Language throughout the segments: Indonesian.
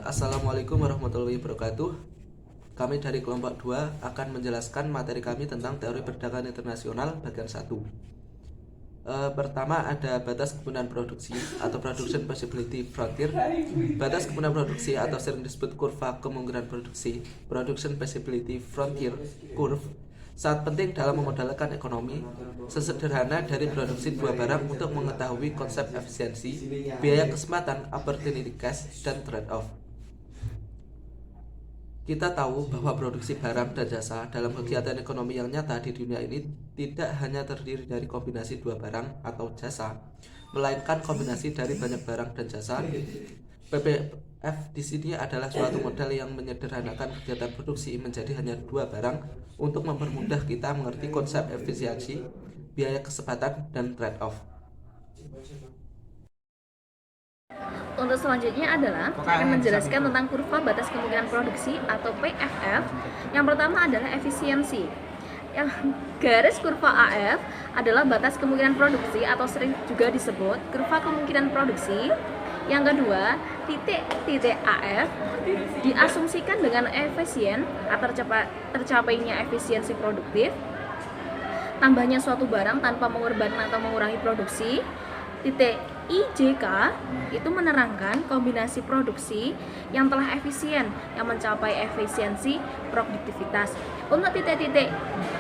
Assalamualaikum warahmatullahi wabarakatuh. Kami dari kelompok 2 akan menjelaskan materi kami tentang teori perdagangan internasional bagian 1. Pertama ada batas kegunaan produksi atau production possibility frontier. Batas kegunaan produksi atau sering disebut kurva kemungkinan produksi, production possibility frontier curve, sangat penting dalam memodalkan ekonomi. Sesederhana dari produksi dua barang untuk mengetahui konsep efisiensi, biaya kesempatan, opportunity cost, dan trade-off. Kita tahu bahwa produksi barang dan jasa dalam kegiatan ekonomi yang nyata di dunia ini tidak hanya terdiri dari kombinasi dua barang atau jasa, melainkan kombinasi dari banyak barang dan jasa. PPF di sini adalah suatu model yang menyederhanakan kegiatan produksi menjadi hanya dua barang untuk mempermudah kita mengerti konsep efisiensi, biaya kesempatan, dan trade-off. Untuk selanjutnya adalah saya akan menjelaskan tentang kurva batas kemungkinan produksi atau PFF. Yang pertama adalah efisiensi. Yang garis kurva AF adalah batas kemungkinan produksi atau sering juga disebut kurva kemungkinan produksi. Yang kedua, titik AF diasumsikan dengan efisien atau tercapainya efisiensi produktif, tambahnya suatu barang tanpa mengorbankan atau mengurangi produksi. Titik IJK itu menerangkan kombinasi produksi yang telah efisien yang mencapai efisiensi produktivitas. Untuk titik-titik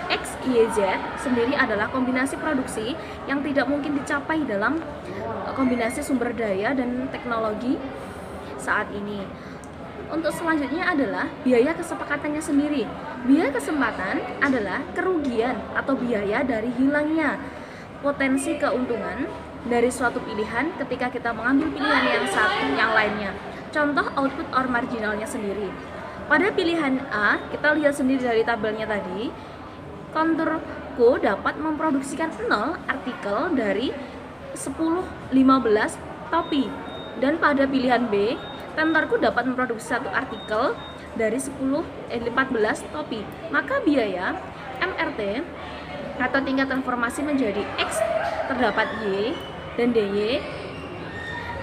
XYZ sendiri adalah kombinasi produksi yang tidak mungkin dicapai dalam kombinasi sumber daya dan teknologi saat ini. Untuk selanjutnya adalah biaya kesepakatannya sendiri. Biaya kesempatan adalah kerugian atau biaya dari hilangnya potensi keuntungan dari suatu pilihan ketika kita mengambil pilihan yang satu yang lainnya. Contoh output or marginalnya sendiri. Pada pilihan A, kita lihat sendiri dari tabelnya tadi, konturku dapat memproduksikan 0 artikel dari 10-15 topi. Dan pada pilihan B, tentorku dapat memproduksi satu artikel dari 14 topi. Maka biaya MRT atau tingkat transformasi menjadi X terdapat Y dan DY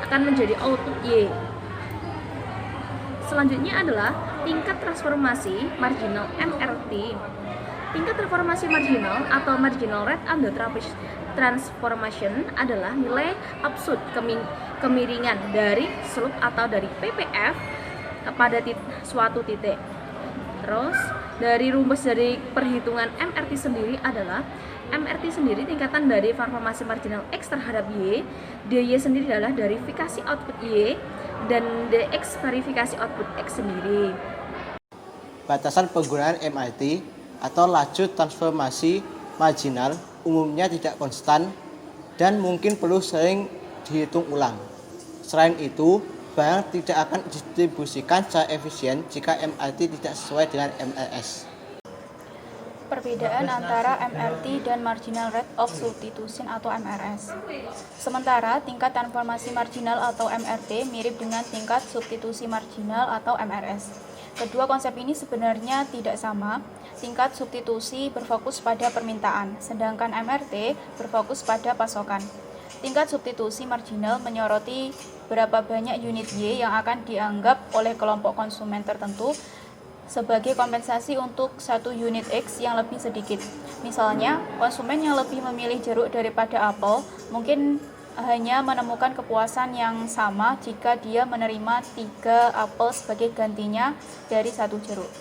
akan menjadi output Y. Selanjutnya adalah tingkat transformasi marginal MRT. Tingkat transformasi marginal atau marginal rate under transformation adalah nilai absolut kemiringan dari slope atau dari PPF pada suatu titik. Terus dari rumus dari perhitungan MRT sendiri adalah MRT sendiri tingkatan dari transformasi marginal X terhadap Y. DY sendiri adalah verifikasi output Y dan DX verifikasi output X sendiri. Batasan penggunaan MRT atau laju transformasi marginal umumnya tidak konstan dan mungkin perlu sering dihitung ulang. Selain itu, barang tidak akan didistribusikan secara efisien jika MRT tidak sesuai dengan MRS. Perbedaan antara MRT dan Marginal Rate of Substitution atau MRS. Sementara tingkat transformasi marginal atau MRT mirip dengan tingkat substitusi marginal atau MRS. Kedua konsep ini sebenarnya tidak sama. Tingkat substitusi berfokus pada permintaan, sedangkan MRT berfokus pada pasokan. Tingkat substitusi marginal menyoroti berapa banyak unit Y yang akan dianggap oleh kelompok konsumen tertentu sebagai kompensasi untuk satu unit X yang lebih sedikit. Misalnya, konsumen yang lebih memilih jeruk daripada apel mungkin hanya menemukan kepuasan yang sama jika dia menerima 3 apel sebagai gantinya dari satu jeruk.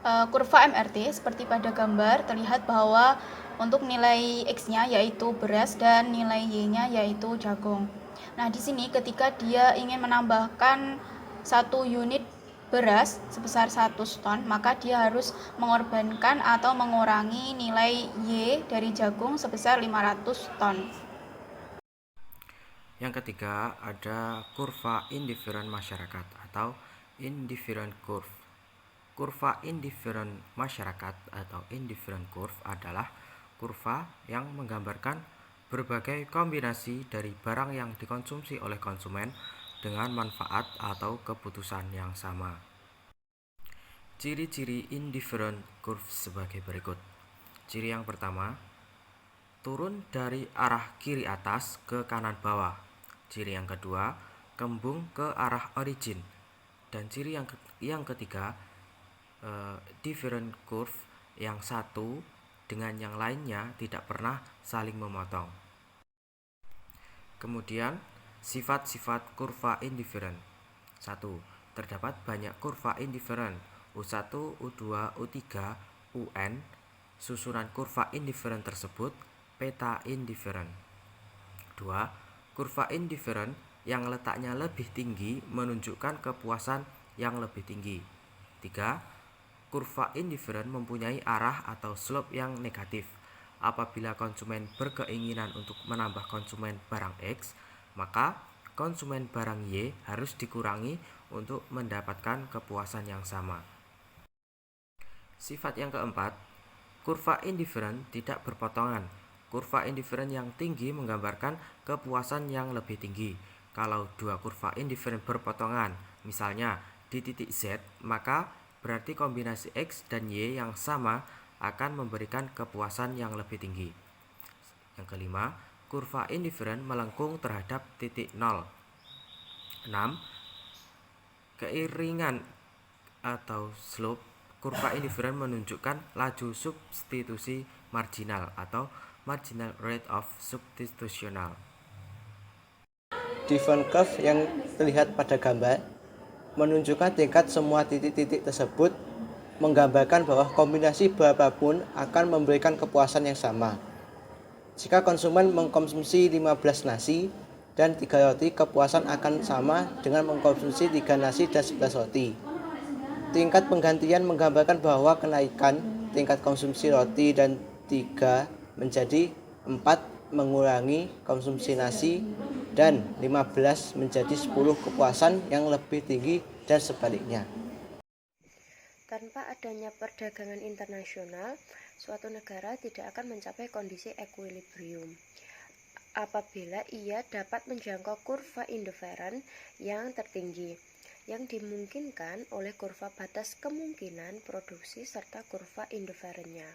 Kurva MRT seperti pada gambar terlihat bahwa untuk nilai X-nya yaitu beras dan nilai Y-nya yaitu jagung. Nah, di sini ketika dia ingin menambahkan satu unit beras sebesar 100 ton, maka dia harus mengorbankan atau mengurangi nilai Y dari jagung sebesar 500 ton. Yang ketiga ada kurva indifferent masyarakat atau indifferent curve. Kurva indifferent masyarakat atau indifferent curve adalah kurva yang menggambarkan berbagai kombinasi dari barang yang dikonsumsi oleh konsumen dengan manfaat atau keputusan yang sama. Ciri-ciri indifferent curve sebagai berikut. Ciri yang pertama, turun dari arah kiri atas ke kanan bawah. Ciri yang kedua, berkembung ke arah origin. Dan ciri yang ketiga, different curve yang satu dengan yang lainnya tidak pernah saling memotong. Kemudian, sifat-sifat kurva indifferent. 1. Terdapat banyak kurva indifferent U1, U2, U3, UN. Susunan kurva indifferent tersebut peta indifferent. 2. Kurva indifferent yang letaknya lebih tinggi menunjukkan kepuasan yang lebih tinggi. 3. Kurva indifferent mempunyai arah atau slope yang negatif. Apabila konsumen berkeinginan untuk menambah konsumen barang X, maka konsumen barang Y harus dikurangi untuk mendapatkan kepuasan yang sama. Sifat yang keempat, kurva indifferent tidak berpotongan. Kurva indifferent yang tinggi menggambarkan kepuasan yang lebih tinggi. Kalau dua kurva indifferent berpotongan, misalnya di titik Z, maka berarti kombinasi X dan Y yang sama akan memberikan kepuasan yang lebih tinggi. Yang kelima, kurva indifferent melengkung terhadap titik 0. 6. Keiringan atau slope kurva indifferent menunjukkan laju substitusi marginal atau marginal rate of substitutional. Different curve yang terlihat pada gambar menunjukkan tingkat semua titik-titik tersebut, menggambarkan bahwa kombinasi berapapun akan memberikan kepuasan yang sama. Jika konsumen mengkonsumsi 15 nasi dan 3 roti, kepuasan akan sama dengan mengkonsumsi 3 nasi dan 11 roti. Tingkat penggantian menggambarkan bahwa kenaikan tingkat konsumsi roti dan 3 menjadi 4 mengurangi konsumsi nasi dan 15 menjadi 10 kepuasan yang lebih tinggi dan sebaliknya. Tanpa adanya perdagangan internasional, suatu negara tidak akan mencapai kondisi equilibrium apabila ia dapat menjangkau kurva indifferent yang tertinggi, yang dimungkinkan oleh kurva batas kemungkinan produksi serta kurva indifferentnya.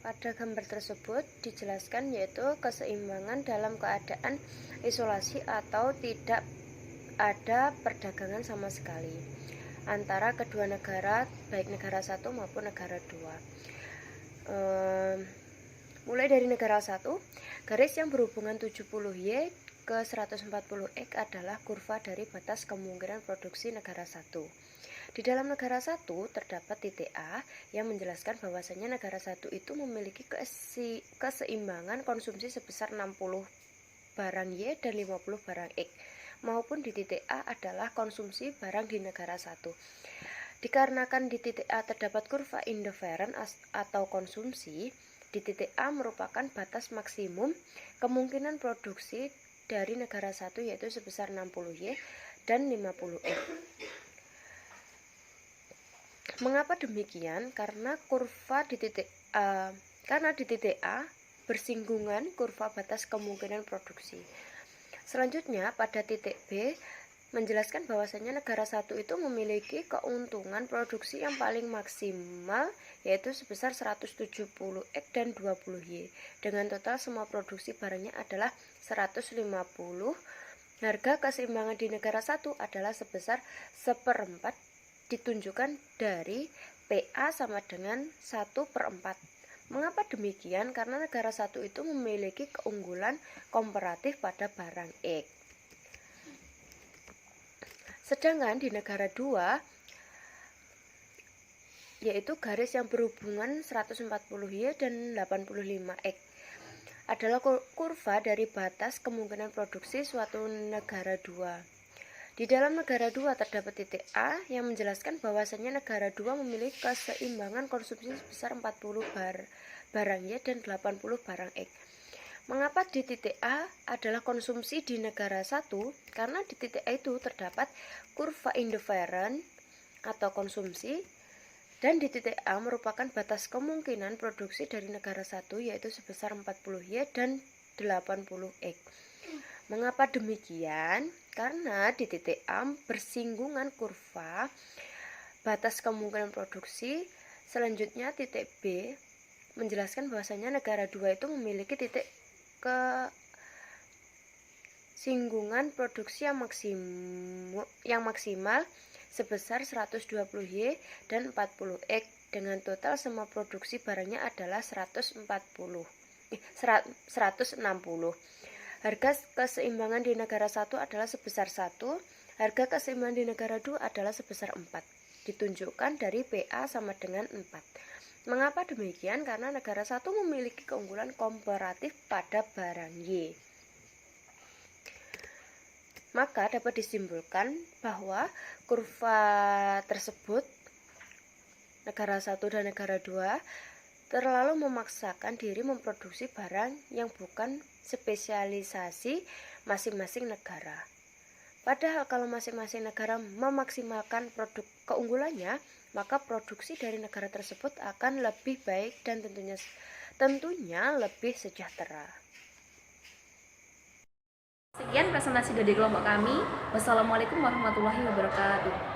Pada gambar tersebut dijelaskan yaitu keseimbangan dalam keadaan isolasi atau tidak ada perdagangan sama sekali antara kedua negara, baik negara satu maupun negara dua. Mulai dari negara satu, garis yang berhubungan 70Y ke 140X adalah kurva dari batas kemungkinan produksi negara satu. Di dalam negara satu terdapat titik A yang menjelaskan bahwasanya negara satu itu memiliki keseimbangan konsumsi sebesar 60 barang Y dan 50 barang X, maupun di titik A adalah konsumsi barang di negara satu. Dikarenakan di titik A terdapat kurva indifferent atau konsumsi, di titik A merupakan batas maksimum kemungkinan produksi dari negara satu yaitu sebesar 60Y dan 50X. Mengapa demikian? Karena di titik A bersinggungan kurva batas kemungkinan produksi. Selanjutnya pada titik B menjelaskan bahwasanya negara satu itu memiliki keuntungan produksi yang paling maksimal yaitu sebesar 170X dan 20Y. Dengan total semua produksi barangnya adalah 150. Harga keseimbangan di negara satu adalah sebesar 1/4 ditunjukkan dari PA sama dengan 1/4. Mengapa demikian? Karena negara satu itu memiliki keunggulan komparatif pada barang X. Sedangkan di negara 2 yaitu garis yang berhubungan 140Y dan 85X adalah kurva dari batas kemungkinan produksi suatu negara 2. Di dalam negara 2 terdapat titik A yang menjelaskan bahwasanya negara 2 memiliki keseimbangan konsumsi sebesar 40 barang Y dan 80 barang X. Mengapa di titik A adalah konsumsi di negara 1? Karena di titik A itu terdapat kurva indifferent atau konsumsi, dan di titik A merupakan batas kemungkinan produksi dari negara 1 yaitu sebesar 40Y dan 80X. Mengapa demikian? Karena di titik A bersinggungan kurva batas kemungkinan produksi. Selanjutnya titik B menjelaskan bahwasanya negara 2 itu memiliki singgungan produksi yang maksimal sebesar 120Y dan 40X dengan total semua produksi barangnya adalah 160. Harga keseimbangan di negara 1 adalah sebesar 1, harga keseimbangan di negara 2 adalah sebesar 4. Ditunjukkan dari PA sama dengan 4. Mengapa demikian? Karena negara 1 memiliki keunggulan komparatif pada barang Y. Maka dapat disimpulkan bahwa kurva tersebut, negara 1 dan negara 2, terlalu memaksakan diri memproduksi barang yang bukan spesialisasi masing-masing negara. Padahal kalau masing-masing negara memaksimalkan produk keunggulannya, maka produksi dari negara tersebut akan lebih baik dan tentunya lebih sejahtera. Sekian presentasi dari kelompok kami. Wassalamualaikum warahmatullahi wabarakatuh.